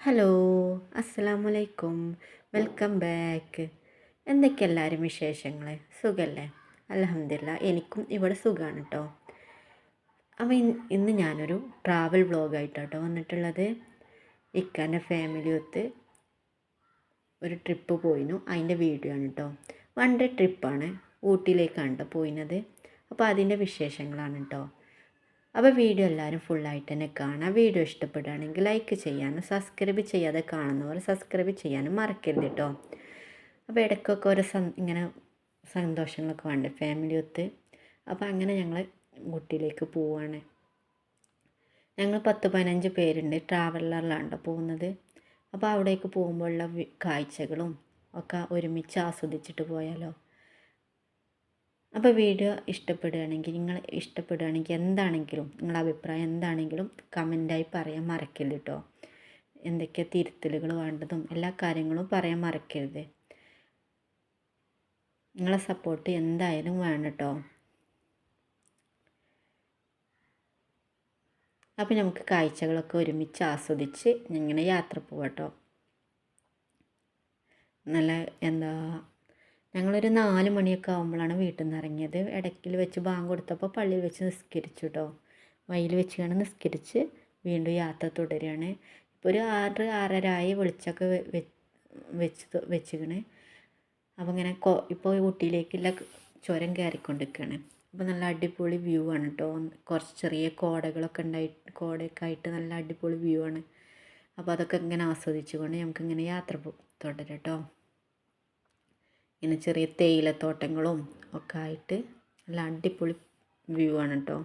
Hello, അസ്സലാമലൈക്കും. Welcome back. എന്തൊക്കെ എല്ലാവരും വിശേഷങ്ങൾ? സുഖല്ലേ? അൽഹംദുലില്ലാ, എനിക്കും ഇവിടെ സുഖമാണ് കേട്ടോ. അപ്പോൾ ഇന്ന് ഞാനൊരു ട്രാവൽ വ്ളോഗായിട്ടാട്ടോ വന്നിട്ടുള്ളത്. ഇക്കാൻ്റെ ഫാമിലി ഒത്ത് ഒരു ട്രിപ്പ് പോയിരുന്നു, അതിൻ്റെ വീഡിയോ ആണ് കേട്ടോ. വൺ ഡേ ട്രിപ്പാണ്, ഊട്ടിയിലേക്കാണ് കേട്ടോ പോയിരുന്നത്. അപ്പോൾ അതിൻ്റെ വിശേഷങ്ങളാണ് കേട്ടോ. അപ്പോൾ വീഡിയോ എല്ലാവരും ഫുള്ളായിട്ട് തന്നെ കാണാം. വീഡിയോ ഇഷ്ടപ്പെടുകയാണെങ്കിൽ ലൈക്ക് ചെയ്യാനും സബ്സ്ക്രൈബ് ചെയ്യാതെ കാണുന്നവർ സബ്സ്ക്രൈബ് ചെയ്യാനും മറക്കരുത് കേട്ടോ. അപ്പോൾ ഇടയ്ക്കൊക്കെ ഓരോ ഇങ്ങനെ സന്തോഷങ്ങളൊക്കെ വേണ്ടേ ഫാമിലി ഒത്ത്. അപ്പോൾ അങ്ങനെ ഞങ്ങൾ ഊട്ടിയിലേക്ക് പോവുകയാണ്. ഞങ്ങൾ 10-15 പേരുണ്ട്, ട്രാവലറിലാണ് പോകുന്നത്. അപ്പോൾ അവിടേക്ക് പോകുമ്പോഴുള്ള കാഴ്ചകളും ഒക്കെ ഒരുമിച്ച് ആസ്വദിച്ചിട്ട് പോയാലോ. അപ്പോൾ വീഡിയോ ഇഷ്ടപ്പെടുകയാണെങ്കിൽ എന്താണെങ്കിലും നിങ്ങളുടെ അഭിപ്രായം എന്താണെങ്കിലും കമൻറ്റായി പറയാൻ മറക്കരുത് കേട്ടോ. എന്തൊക്കെ തിരുത്തലുകൾ വേണ്ടതും എല്ലാ കാര്യങ്ങളും പറയാൻ മറക്കരുത്. നിങ്ങളെ സപ്പോർട്ട് എന്തായാലും വേണം കേട്ടോ. അപ്പോൾ നമുക്ക് കാഴ്ചകളൊക്കെ ഒരുമിച്ച് ആസ്വദിച്ച് ഇങ്ങനെ യാത്ര പോവാട്ടോ. നല്ല ഞങ്ങളൊരു 4 മണിയൊക്കെ ആകുമ്പോഴാണ് വീട്ടിൽ നിന്ന് ഇറങ്ങിയത്. ഇടയ്ക്കിൽ വെച്ച് ബാങ്ക് കൊടുത്തപ്പോൾ പള്ളിയിൽ വെച്ച് നിസ്കരിച്ചു കേട്ടോ. വഴിയിൽ വെച്ചാണ് നിസ്കരിച്ച് വീണ്ടും യാത്ര തുടരുകയാണ്. ഇപ്പോൾ ഒരു 6-6:30 ആയി. വെളിച്ചമൊക്കെ വെച്ചിക്കണ്. അപ്പോൾ ഇങ്ങനെ ഇപ്പോൾ ഊട്ടിയിലേക്കുള്ള ചുരം കയറിക്കൊണ്ടിരിക്കുകയാണ്. അപ്പോൾ നല്ല അടിപൊളി വ്യൂ ആണ് കേട്ടോ. കുറച്ച് ചെറിയ കോടകളൊക്കെ കോടയൊക്കെ ആയിട്ട് നല്ല അടിപൊളി വ്യൂ ആണ്. അപ്പോൾ അതൊക്കെ ഇങ്ങനെ ആസ്വദിച്ചുകൊണ്ട് നമുക്കിങ്ങനെ യാത്ര തുടരാം കേട്ടോ. ഇങ്ങനെ ചെറിയ തേയിലത്തോട്ടങ്ങളും ഒക്കെ ആയിട്ട് നല്ല അടിപൊളി വ്യൂ ആണ് കേട്ടോ.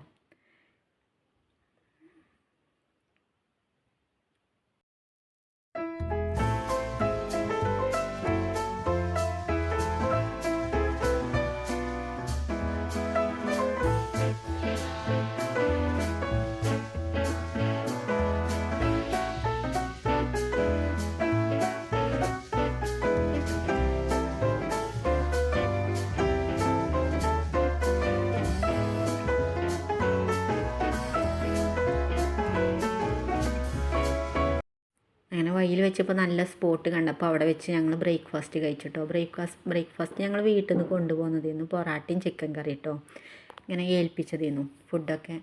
അങ്ങനെ വഴിയിൽ വെച്ചപ്പോൾ നല്ല സ്പോട്ട് കണ്ടപ്പോൾ അവിടെ വെച്ച് ഞങ്ങൾ ബ്രേക്ക്ഫാസ്റ്റ് കഴിച്ചിട്ടോ. ബ്രേക്ക്ഫാസ്റ്റ് ഞങ്ങൾ വീട്ടിൽ നിന്ന് കൊണ്ടുപോകുന്നതായിരുന്നു. പൊറാട്ടയും ചിക്കൻ കറി കേട്ടോ. ഇങ്ങനെ ഏൽപ്പിച്ചതായിരുന്നു ഫുഡൊക്കെ.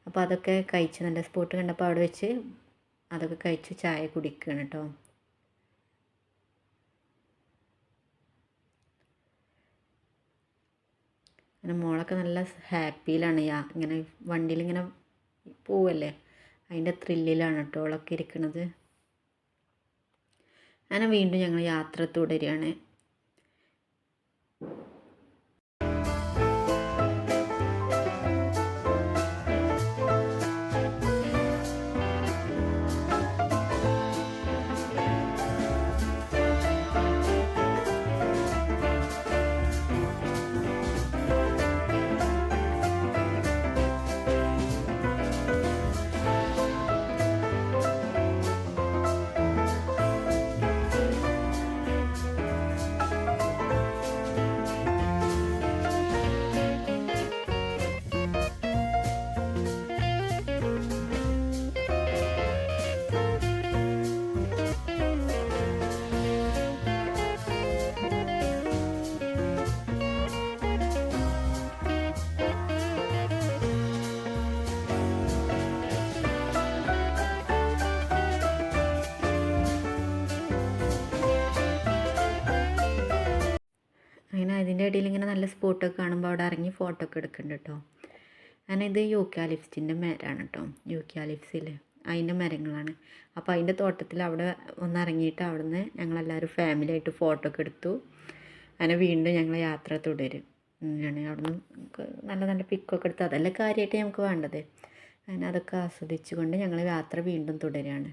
അപ്പോൾ അതൊക്കെ കഴിച്ച് നല്ല സ്പോട്ട് കണ്ടപ്പോൾ അവിടെ വെച്ച് അതൊക്കെ കഴിച്ച് ചായ കുടിക്കുകയാണ് കേട്ടോ. അങ്ങനെ മോളൊക്കെ നല്ല ഹാപ്പിയിലാണ്. ഇങ്ങനെ വണ്ടിയിൽ ഇങ്ങനെ പോവല്ലേ, അതിൻ്റെ ത്രില്ലിലാണ് കേട്ടോ ഓളൊക്കെ ഇരിക്കുന്നത്. അങ്ങനെ വീണ്ടും ഞങ്ങൾ യാത്ര തുടരുകയാണ്. അങ്ങനെ അതിൻ്റെ ഇടയിൽ ഇങ്ങനെ നല്ല സ്പോട്ടൊക്കെ കാണുമ്പോൾ അവിടെ ഇറങ്ങി ഫോട്ടോ ഒക്കെ എടുക്കുന്നുണ്ട് കേട്ടോ. അങ്ങനെ ഇത് യൂക്കാലിപ്സിൻ്റെ മരമാണ് കേട്ടോ. യൂക്കാലിപ്സില്ലേ, അതിൻ്റെ മരങ്ങളാണ്. അപ്പോൾ അതിൻ്റെ തോട്ടത്തിൽ അവിടെ ഒന്ന് ഇറങ്ങിയിട്ട് അവിടുന്ന് ഞങ്ങളെല്ലാവരും ഫാമിലി ആയിട്ട് ഫോട്ടോ ഒക്കെ എടുത്തു. അങ്ങനെ വീണ്ടും ഞങ്ങൾ യാത്ര തുടരും. അവിടുന്ന് നല്ല നല്ല പിക്കൊക്കെ എടുത്ത് അതല്ല കാര്യമായിട്ട് നമുക്ക് വേണ്ടത്. അങ്ങനെ അതൊക്കെ ആസ്വദിച്ചുകൊണ്ട് ഞങ്ങൾ യാത്ര വീണ്ടും തുടരുകയാണ്.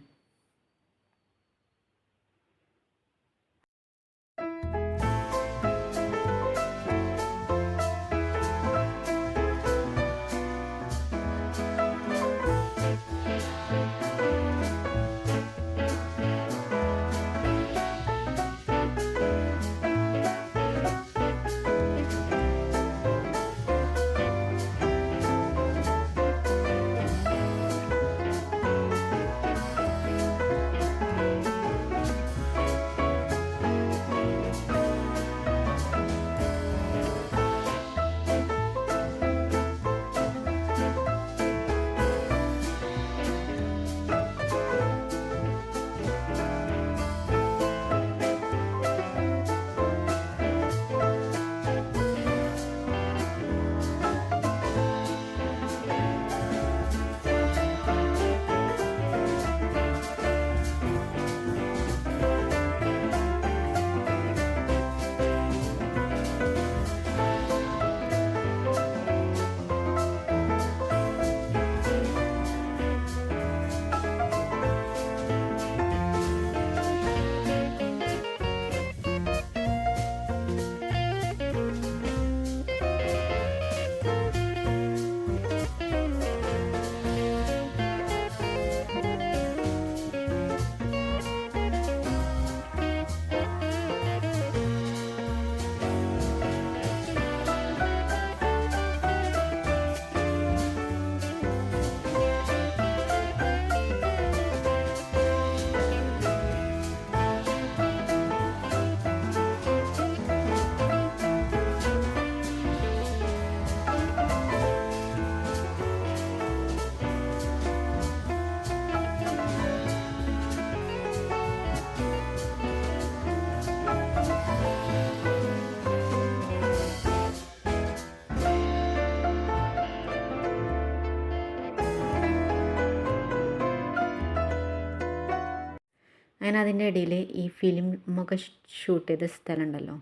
അങ്ങനെ അതിൻ്റെ ഇടയിൽ ഈ ഫിലിമൊക്കെ ഷൂട്ട് ചെയ്ത സ്ഥലം ഉണ്ടല്ലോ,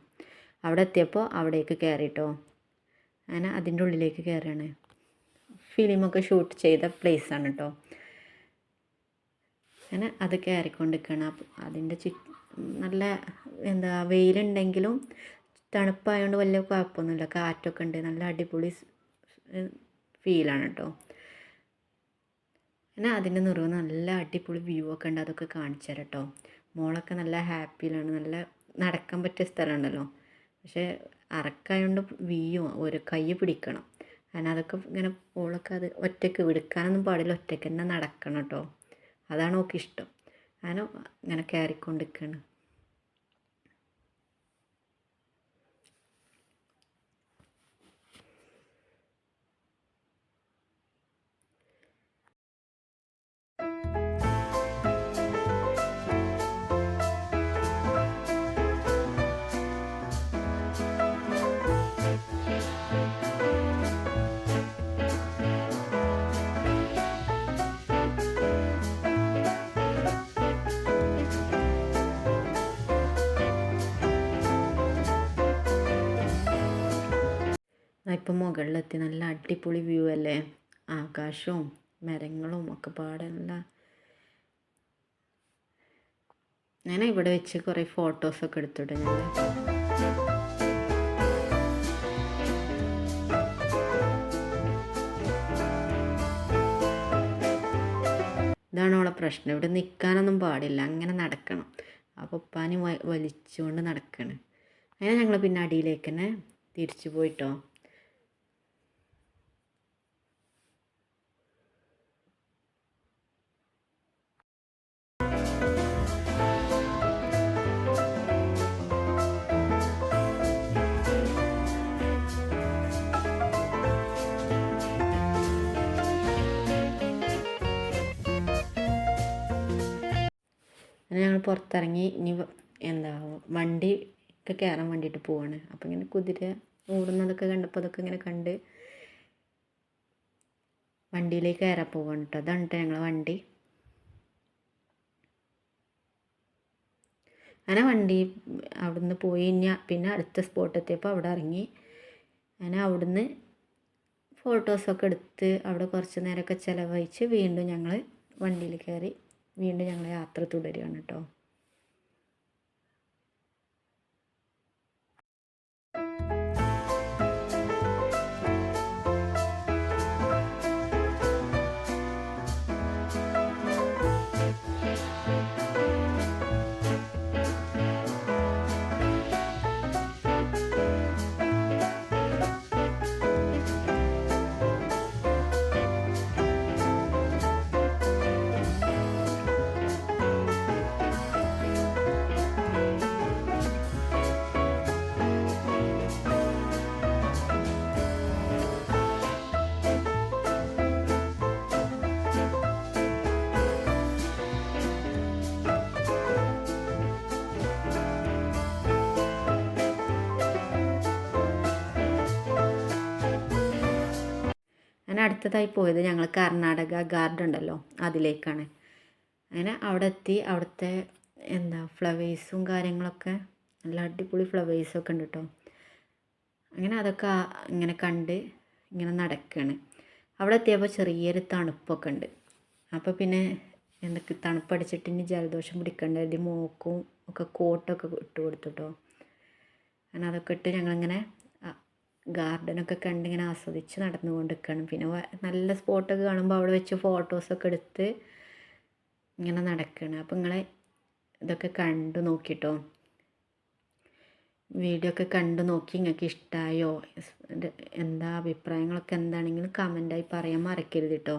അവിടെ എത്തിയപ്പോൾ അവിടേക്ക് കയറിട്ടോ. അങ്ങനെ അതിൻ്റെ ഉള്ളിലേക്ക് കയറുകയാണ്. ഫിലിമൊക്കെ ഷൂട്ട് ചെയ്ത പ്ലേസാണ് കേട്ടോ. അങ്ങനെ അത് കയറിക്കൊണ്ടിരിക്കുകയാണ്. അപ്പോൾ അതിൻ്റെ നല്ല എന്താ വെയിലുണ്ടെങ്കിലും തണുപ്പായതുകൊണ്ട് വലിയ കുഴപ്പമൊന്നുമില്ല, കാറ്റൊക്കെ ഉണ്ട്, നല്ല അടിപൊളി ഫീലാണ് കേട്ടോ. പിന്നെ അതിൻ്റെ നിറവ് നല്ല അടിപൊളി വ്യൂ ഒക്കെ ഉണ്ട്, അതൊക്കെ കാണിച്ചു തരാം കേട്ടോ. മോളൊക്കെ നല്ല ഹാപ്പിയിലാണ്, നല്ല നടക്കാൻ പറ്റിയ സ്ഥലമുണ്ടല്ലോ. പക്ഷേ അറക്കായതുകൊണ്ട് വ്യൂ ഒരു കൈ പിടിക്കണം. കാരണം അതൊക്കെ ഇങ്ങനെ മോളൊക്കെ അത് ഒറ്റയ്ക്ക് വിടുക്കാനൊന്നും പാടില്ല, ഒറ്റയ്ക്ക് തന്നെ നടക്കണം കേട്ടോ. അതാണ് ഓൾക്ക് ഇഷ്ടം. അങ്ങനെ ഇങ്ങനെ കയറിക്കൊണ്ടിരിക്കുകയാണ്. ഇപ്പം മുകളിലെത്തി, നല്ല അടിപൊളി വ്യൂ അല്ലേ, ആകാശവും മരങ്ങളും ഒക്കെ പാടല്ല. ഞാൻ ഇവിടെ വെച്ച് കുറേ ഫോട്ടോസൊക്കെ എടുത്തിട്ട് ഞാൻ ഇതാണ് അവളെ പ്രശ്നം, ഇവിടെ നിൽക്കാനൊന്നും പാടില്ല, അങ്ങനെ നടക്കണം. അപ്പോൾ ഉപ്പാനി വലിച്ചുകൊണ്ട് നടക്കുകയാണ്. അങ്ങനെ ഞങ്ങൾ പിന്നെ അടിയിലേക്ക് തന്നെ തിരിച്ചു പോയിട്ടോ. അങ്ങനെ ഞങ്ങൾ പുറത്തിറങ്ങി, ഇനി എന്താ വണ്ടി ഒക്കെ കയറാൻ വേണ്ടിയിട്ട് പോവാണ്. അപ്പോൾ ഇങ്ങനെ കുതിര ഓടുന്നതൊക്കെ കണ്ടപ്പോൾ അതൊക്കെ ഇങ്ങനെ കണ്ട് വണ്ടിയിലേക്ക് കയറാൻ പോവാണ് കേട്ടോ. അതാണ് കേട്ടോ ഞങ്ങളെ വണ്ടി. അങ്ങനെ വണ്ടി അവിടുന്ന് പോയി, പിന്നെ അടുത്ത സ്പോട്ട് എത്തിയപ്പോൾ അവിടെ ഇറങ്ങി. അങ്ങനെ അവിടുന്ന് ഫോട്ടോസൊക്കെ എടുത്ത് അവിടെ കുറച്ച് നേരമൊക്കെ ചിലവഴിച്ച് വീണ്ടും ഞങ്ങൾ വണ്ടിയിൽ കയറി വീണ്ടും ഞങ്ങൾ യാത്ര തുടരുകയാണ് കേട്ടോ. അങ്ങനെ അടുത്തതായി പോയത് ഞങ്ങൾ കർണാടക ഗാർഡൻ ഉണ്ടല്ലോ അതിലേക്കാണ്. അങ്ങനെ അവിടെ എത്തി, അവിടുത്തെ എന്താ ഫ്ലവേഴ്സും കാര്യങ്ങളൊക്കെ നല്ല അടിപൊളി ഫ്ലവേഴ്സൊക്കെ ഉണ്ട് കേട്ടോ. അങ്ങനെ അതൊക്കെ ഇങ്ങനെ കണ്ട് ഇങ്ങനെ നടക്കുകയാണ്. അവിടെ എത്തിയപ്പോൾ ചെറിയൊരു തണുപ്പൊക്കെ ഉണ്ട്. അപ്പോൾ പിന്നെ എന്തൊക്കെ തണുപ്പടിച്ചിട്ട് ഇനി ജലദോഷം പിടിക്കേണ്ടത് മൂക്കും ഒക്കെ കോട്ടൊക്കെ ഇട്ട് കൊടുത്തു കേട്ടോ. അങ്ങനെ അതൊക്കെ ഇട്ട് ഞങ്ങളിങ്ങനെ ഗാർഡനൊക്കെ കണ്ടിങ്ങനെ ആസ്വദിച്ച് നടന്നുകൊണ്ട് നിൽക്കണം. പിന്നെ നല്ല സ്പോട്ടൊക്കെ കാണുമ്പോൾ അവിടെ വെച്ച് ഫോട്ടോസൊക്കെ എടുത്ത് ഇങ്ങനെ നടക്കുകയാണ്. അപ്പോൾ നിങ്ങളെ ഇതൊക്കെ കണ്ടു നോക്കിട്ടോ, വീഡിയോ ഒക്കെ കണ്ടു നോക്കി നിങ്ങൾക്ക് ഇഷ്ടമായോ, എന്താ അഭിപ്രായങ്ങളൊക്കെ എന്താണെങ്കിലും കമൻ്റായി പറയാൻ മറക്കരുത് കേട്ടോ.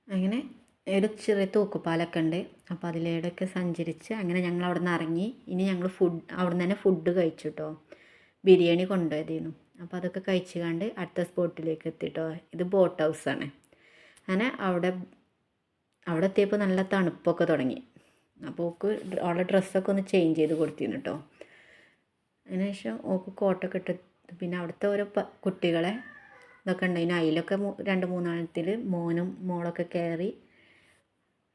അങ്ങനെ ഒരു ചെറിയ തൂക്കുപാലമൊക്കെ ഉണ്ട്. അപ്പോൾ അതിലൂടെയൊക്കെ സഞ്ചരിച്ച് അങ്ങനെ ഞങ്ങൾ അവിടെ നിന്ന് ഇറങ്ങി. ഇനി ഞങ്ങൾ അവിടെ നിന്ന് തന്നെ ഫുഡ് കഴിച്ചു കേട്ടോ. ബിരിയാണി കൊണ്ടുപോയതായിരുന്നു. അപ്പോൾ അതൊക്കെ കഴിച്ച് കണ്ട് അടുത്ത സ്പോട്ടിലേക്ക് എത്തിട്ടോ. ഇത് ബോട്ട് ഹൗസാണ്. അങ്ങനെ അവിടെ എത്തിയപ്പോൾ നല്ല തണുപ്പൊക്കെ തുടങ്ങി. അപ്പോൾ ഓക്ക് അവളുടെ ഡ്രസ്സൊക്കെ ഒന്ന് ചേഞ്ച് ചെയ്ത് കൊടുത്തിരുന്നു കേട്ടോ. അതിന് ശേഷം ഓക്ക് കോട്ടൊക്കെ ഇട്ട് പിന്നെ അവിടുത്തെ ഓരോ കുട്ടികളെ ഇതൊക്കെ ഉണ്ടായിരുന്നു. അതിലൊക്കെ 2-3 മോനും മോളൊക്കെ കയറി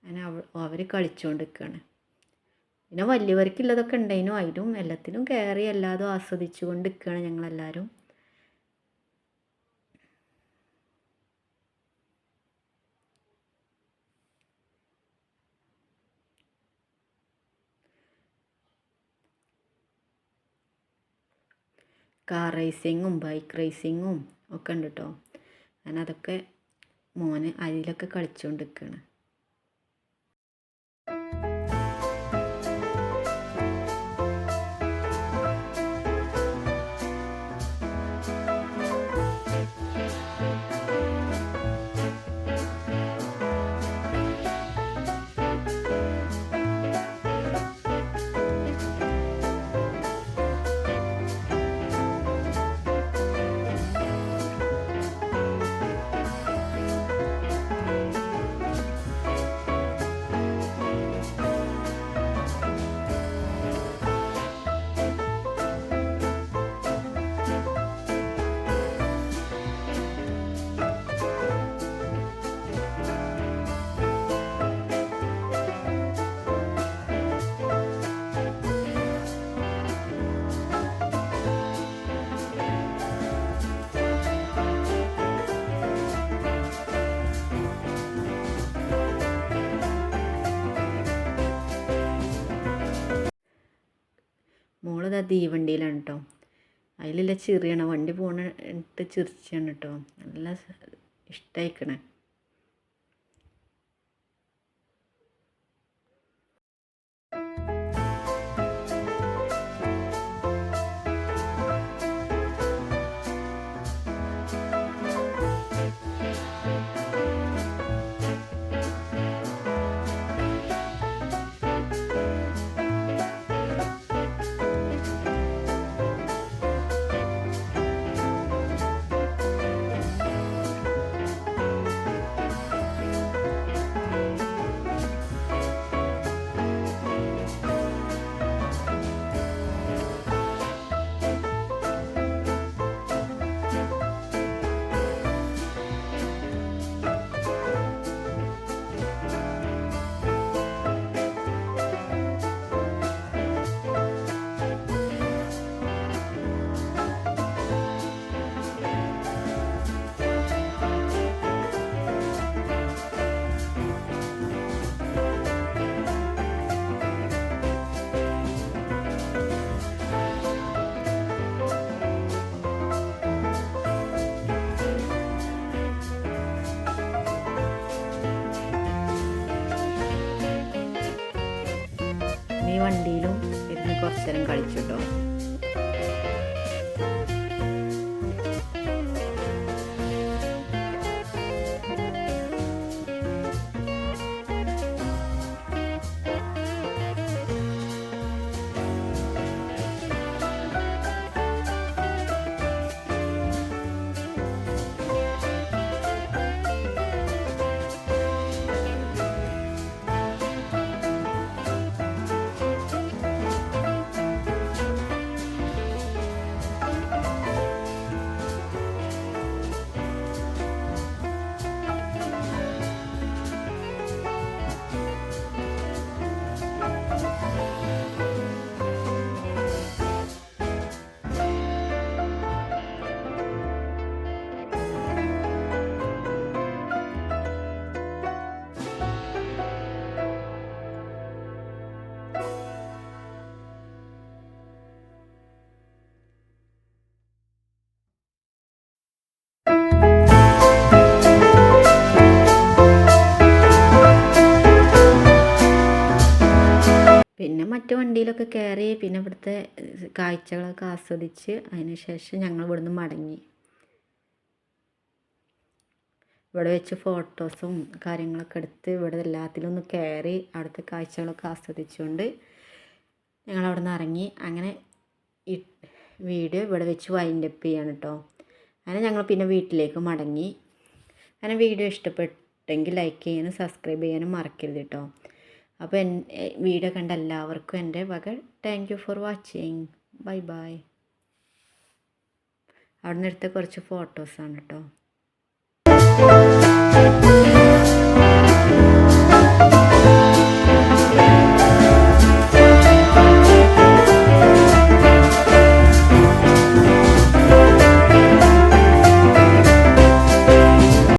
അങ്ങനെ അവർ കളിച്ചുകൊണ്ട് നിൽക്കുകയാണ്. പിന്നെ വലിയവർക്കുള്ളതൊക്കെ ഉണ്ടായിരുന്നു. അതിലും എല്ലാത്തിനും കയറി എല്ലാതും ആസ്വദിച്ചു കൊണ്ട് നിൽക്കുകയാണ് ഞങ്ങളെല്ലാവരും. കാർ റേസിങ്ങും ബൈക്ക് റേസിങ്ങും ഒക്കെ ഉണ്ട് കേട്ടോ. ഞാൻ അതൊക്കെ മോന് അതിലൊക്കെ കളിച്ചുകൊണ്ട് നിൽക്കുകയാണ്. മോളിതാ തീവണ്ടിയിലാണ് കേട്ടോ. അതിലുള്ള ചിറിയാണ് വണ്ടി പോണിട്ട് ചിരിച്ചാണ് കേട്ടോ. നല്ല ഇഷ്ടമായിക്കണേ. ഈ വണ്ടിയിലും ഇരുന്ന് കുറച്ച് നേരം കളിച്ചു കേട്ടോ. പിന്നെ മറ്റു വണ്ടിയിലൊക്കെ കയറി പിന്നെ ഇവിടുത്തെ കാഴ്ചകളൊക്കെ ആസ്വദിച്ച് അതിന് ശേഷം ഞങ്ങൾ ഇവിടുന്ന് മടങ്ങി. ഇവിടെ വെച്ച് ഫോട്ടോസും കാര്യങ്ങളൊക്കെ എടുത്ത് ഇവിടെ എല്ലാത്തിലും ഒന്ന് കയറി അവിടുത്തെ കാഴ്ചകളൊക്കെ ആസ്വദിച്ചുകൊണ്ട് ഞങ്ങൾ അവിടെ നിന്ന് ഇറങ്ങി. അങ്ങനെ ഈ വീഡിയോ ഇവിടെ വെച്ച് വൈൻഡപ്പ് ചെയ്യാണ് കേട്ടോ. അങ്ങനെ ഞങ്ങൾ പിന്നെ വീട്ടിലേക്ക് മടങ്ങി. അങ്ങനെ വീഡിയോ ഇഷ്ടപ്പെട്ടെങ്കിൽ ലൈക്ക് ചെയ്യാനും സബ്സ്ക്രൈബ് ചെയ്യാനും മറക്കരുത് കേട്ടോ. അപ്പോൾ വീഡിയോ കണ്ട എല്ലാവർക്കും എൻ്റെ വക thank you for watching. Bye bye. അവിടെ നിന്ന് എടുത്ത കുറച്ച് ഫോട്ടോസാണ് കേട്ടോ.